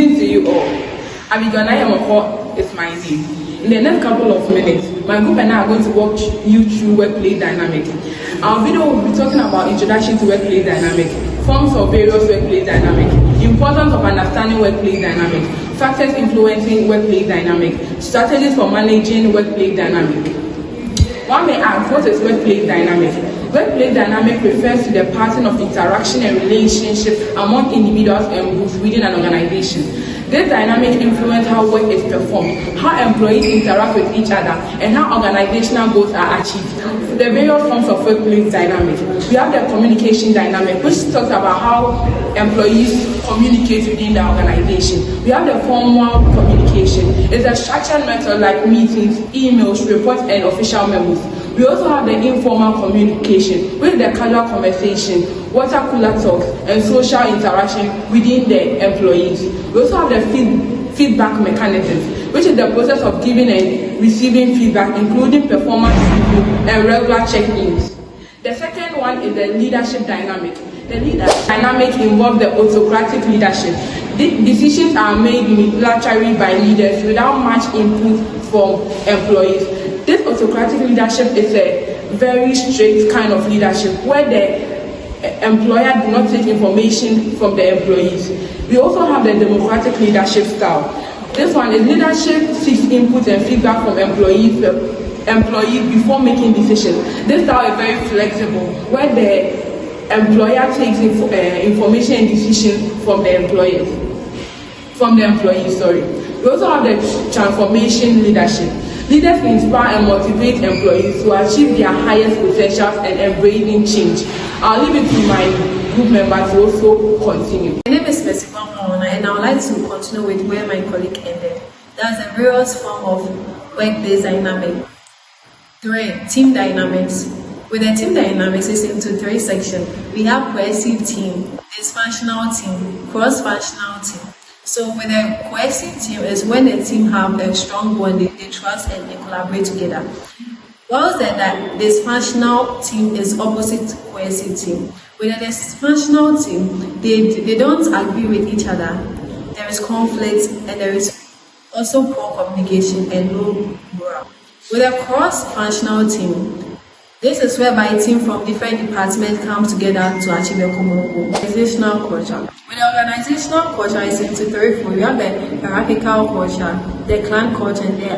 Greetings to you all. Abigail Naa Anum is my name. In the next couple of minutes, my group and I are going to walk you through workplace dynamic. Our video will be talking about introduction to workplace dynamic, forms of various workplace dynamic, importance of understanding workplace dynamic, factors influencing workplace dynamic, strategies for managing workplace dynamic. One may ask, what is workplace dynamic? Workplace dynamic refers to the pattern of interaction and relationship among individuals and groups within an organization. This dynamic influences how work is performed, how employees interact with each other, and how organizational goals are achieved. The various forms of workplace dynamic. We have the communication dynamic, which talks about how employees communicate within the organization. We have the formal communication. It's a structured method like meetings, emails, reports, and official memos. We also have the informal communication, which is the casual conversation, water cooler talks, and social interaction within the employees. We also have the feedback mechanisms, which is the process of giving and receiving feedback, including performance review and regular check-ins. The second one is the leadership dynamic. The leadership dynamic involves the autocratic leadership. Decisions are made unilaterally by leaders without much input from employees. This autocratic leadership is a very strict kind of leadership where the employer do not take information from the employees. We also have the democratic leadership style. This one is leadership seeks input and feedback from employees before making decisions. This style is very flexible, where the employer takes information and decisions from the employees. We also have the transformation leadership. Leaders inspire and motivate employees to achieve their highest potentials and embracing change. I'll leave it to my group members to also continue. My name is Boamah, and I would like to continue with where my colleague ended. That's the various form of workplace dynamic. 3. Team dynamics. With the team dynamics, it's into 3 sections. We have cohesive team, dysfunctional team, cross-functional team. So with a cohesive team is when the team have a strong bond, they trust and they collaborate together. Whilst the dysfunctional team is opposite to cohesive team. With a dysfunctional team, they don't agree with each other. There is conflict and there is also poor communication and low morale. With a cross-functional team, this is whereby a team from different departments come together to achieve a common goal. Organizational culture. With the organizational culture, it's into 3 forms. We have the hierarchical culture, the clan culture, and the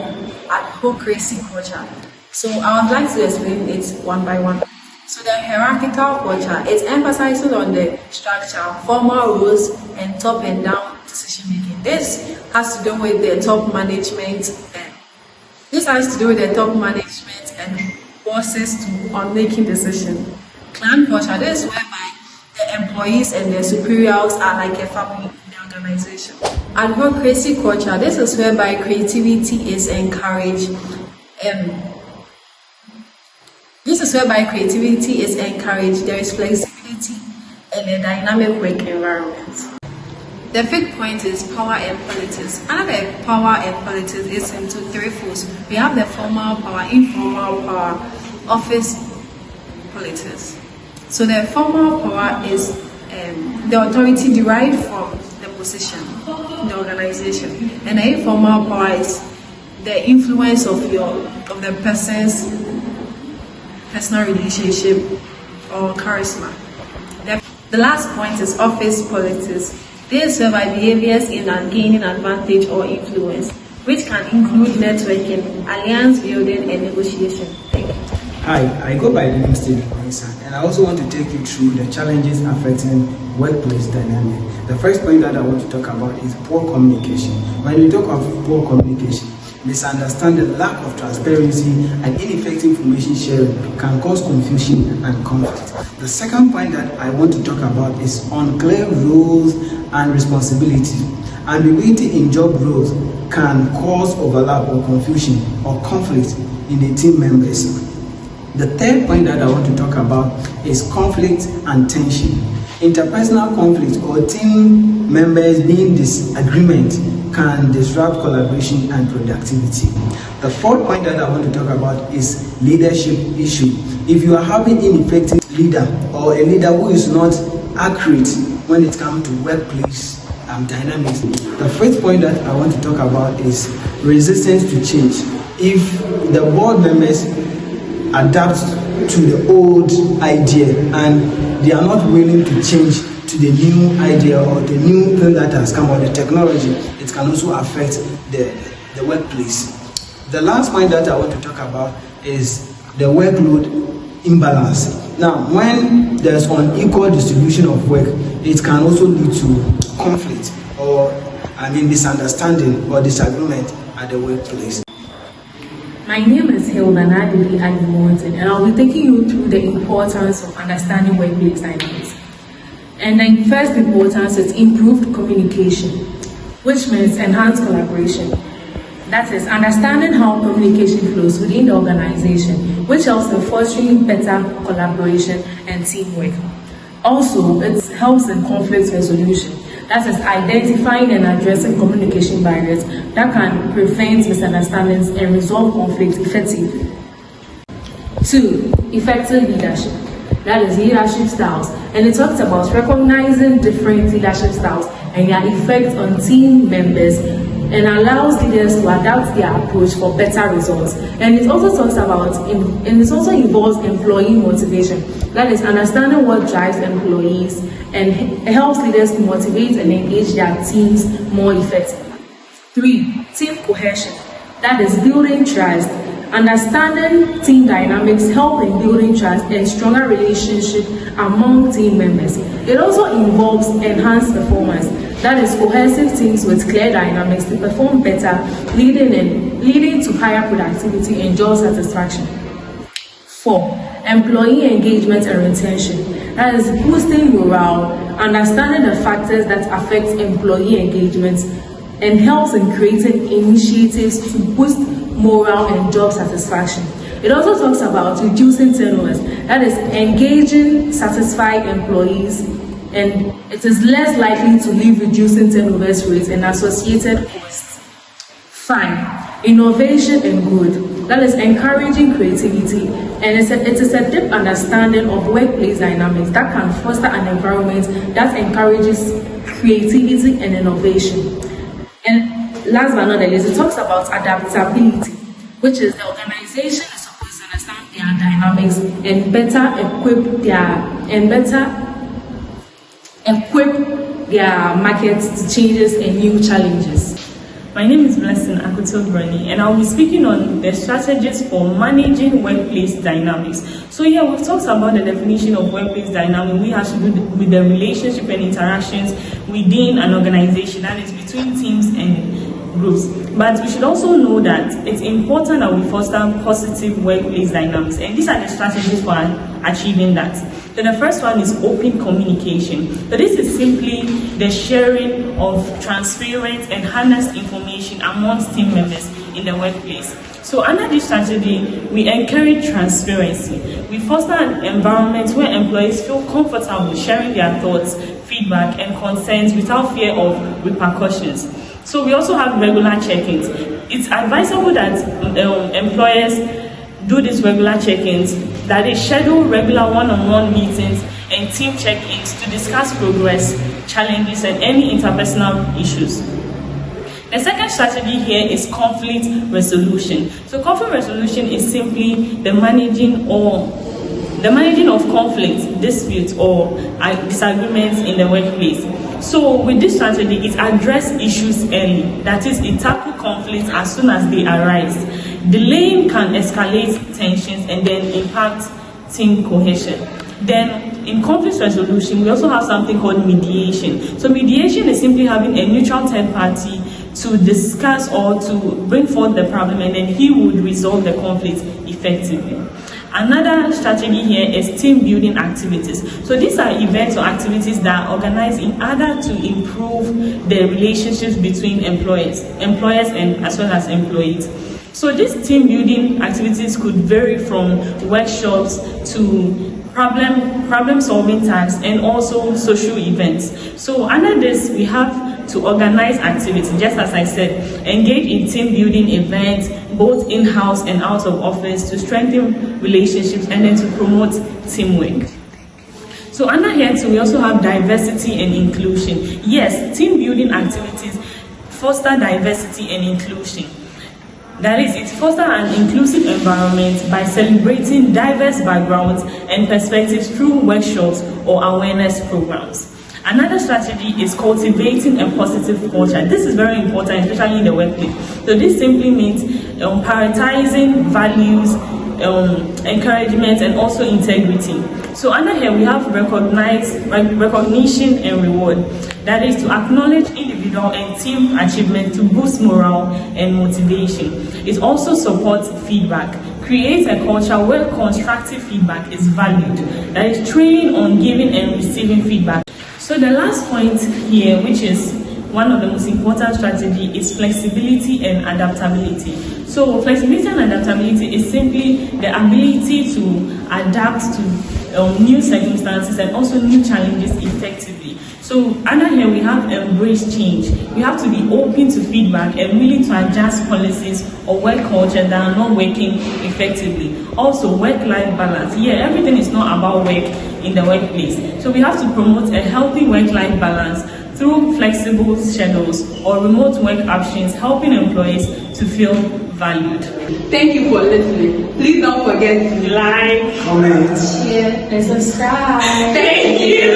adhocracy culture. So I would like to explain it one by one. So the hierarchical culture, it emphasizes on the structure, formal rules, and top and down decision making. This has to do with the top management. And bosses on making decisions. Clan culture, this is whereby the employees and their superiors are like a family in the organization. Advocacy culture, this is whereby creativity is encouraged. There is flexibility and a dynamic work environment. The 5th point is power and politics. Another power and politics is into 3 folds. We have the formal power, informal power, office politics. So the formal power is the authority derived from the position in the organization, and the informal power is the influence of the person's personal relationship or charisma. The last point is office politics. This is whereby behaviors in gaining advantage or influence, which can include networking, alliance building, and negotiation. Thank you. Hi, I go by the name Mensah, and I also want to take you through the challenges affecting workplace dynamic. The first point that I want to talk about is poor communication. When we talk of poor communication, misunderstanding, lack of transparency, and ineffective information sharing can cause confusion and conflict. The second point that I want to talk about is unclear roles and responsibilities. Ambiguity in job roles can cause overlap or confusion or conflict in the team members. The third point that I want to talk about is conflict and tension. Interpersonal conflict or team members being disagreement can disrupt collaboration and productivity. The fourth point that I want to talk about is leadership issue. If you are having ineffective leader or a leader who is not accurate when it comes to workplace dynamics. The first point that I want to talk about is resistance to change. If the board members adapt to the old idea and they are not willing to change to the new idea or the new thing that has come, or the technology, it can also affect the workplace. The last point that I want to talk about is the workload imbalance. Now, when there's unequal distribution of work, it can also lead to conflict or misunderstanding or disagreement at the workplace. My name is Hilda Naa Dede, and I'll be taking you through the importance of understanding workplace dynamics. And the first importance is improved communication, which means enhanced collaboration. That is, understanding how communication flows within the organization, which helps in fostering better collaboration and teamwork. Also, it helps in conflict resolution. That is, identifying and addressing communication barriers that can prevent misunderstandings and resolve conflict effectively. 2. Effective leadership. That is leadership styles, and it talks about recognizing different leadership styles and their effect on team members, and allows leaders to adapt their approach for better results. And it also talks about, and it also involves employee motivation. That is, understanding what drives employees and helps leaders to motivate and engage their teams more effectively. 3. Team cohesion. That is building trust. Understanding team dynamics help in building trust and stronger relationship among team members. It also involves enhanced performance. That is, cohesive teams with clear dynamics to perform better, leading to higher productivity and job satisfaction. 4. Employee engagement and retention. That is, boosting morale, understanding the factors that affect employee engagement, and helps in creating initiatives to boost morale and job satisfaction. It also talks about reducing turnovers. That is, engaging satisfied employees, and it is less likely to leave, reducing turnover rates and associated costs. 5. Innovation and growth. That is, encouraging creativity, and it is a deep understanding of workplace dynamics that can foster an environment that encourages creativity and innovation. And last but not least, it talks about adaptability, which is the organization is supposed to understand their dynamics and better equip their markets to changes and new challenges. My name is Akoto, Broni, and I'll be speaking on the strategies for managing workplace dynamics. So here we've talked about the definition of workplace dynamic. We have to do with the relationship and interactions within an organization, that is between teams and groups. But we should also know that it's important that we foster positive workplace dynamics, and these are the strategies for achieving that. Then the first one is open communication. So this is simply the sharing of transparent and honest information amongst team members in the workplace. So under this strategy, we encourage transparency. We foster an environment where employees feel comfortable sharing their thoughts, feedback, and concerns without fear of repercussions. So we also have regular check-ins. It's advisable that employers do these regular check-ins, that they schedule regular one-on-one meetings and team check-ins to discuss progress, challenges, and any interpersonal issues. The second strategy here is conflict resolution. So conflict resolution is simply the managing of conflict, disputes, or disagreements in the workplace. So with this strategy, it addresses issues early. That is, it tackles conflicts as soon as they arise. Delaying can escalate tensions and then impact team cohesion. Then in conflict resolution, we also have something called mediation. So mediation is simply having a neutral third party to discuss or to bring forth the problem, and then he would resolve the conflict effectively. Another strategy here is team building activities. So these are events or activities that are organized in order to improve the relationships between employers and as well as employees. So these team building activities could vary from workshops to problem solving tasks and also social events. So under this, we have to organize activities, just as I said, engage in team building events, both in-house and out of office, to strengthen relationships and then to promote teamwork. So under here too, we also have diversity and inclusion. Yes, team building activities foster diversity and inclusion. That is, it fosters an inclusive environment by celebrating diverse backgrounds and perspectives through workshops or awareness programs. Another strategy is cultivating a positive culture. This is very important, especially in the workplace. So this simply means prioritizing values, encouragement, and also integrity. So under here we have recognition and reward. That is to acknowledge individual and team achievement to boost morale and motivation. It also supports feedback. Create a culture where constructive feedback is valued. That is training on giving and receiving feedback. So the last point here, which is one of the most important strategy, is flexibility and adaptability. So flexibility and adaptability is simply the ability to adapt to new circumstances and also new challenges effectively. So under here we have embrace change. We have to be open to feedback and willing to adjust policies or work culture that are not working effectively. Also work-life balance. Yeah, everything is not about work in the workplace. So we have to promote a healthy work-life balance through flexible schedules or remote work options, helping employees to feel valued. Thank you for listening. Please don't forget to like, Comment. Share and subscribe. Thank you.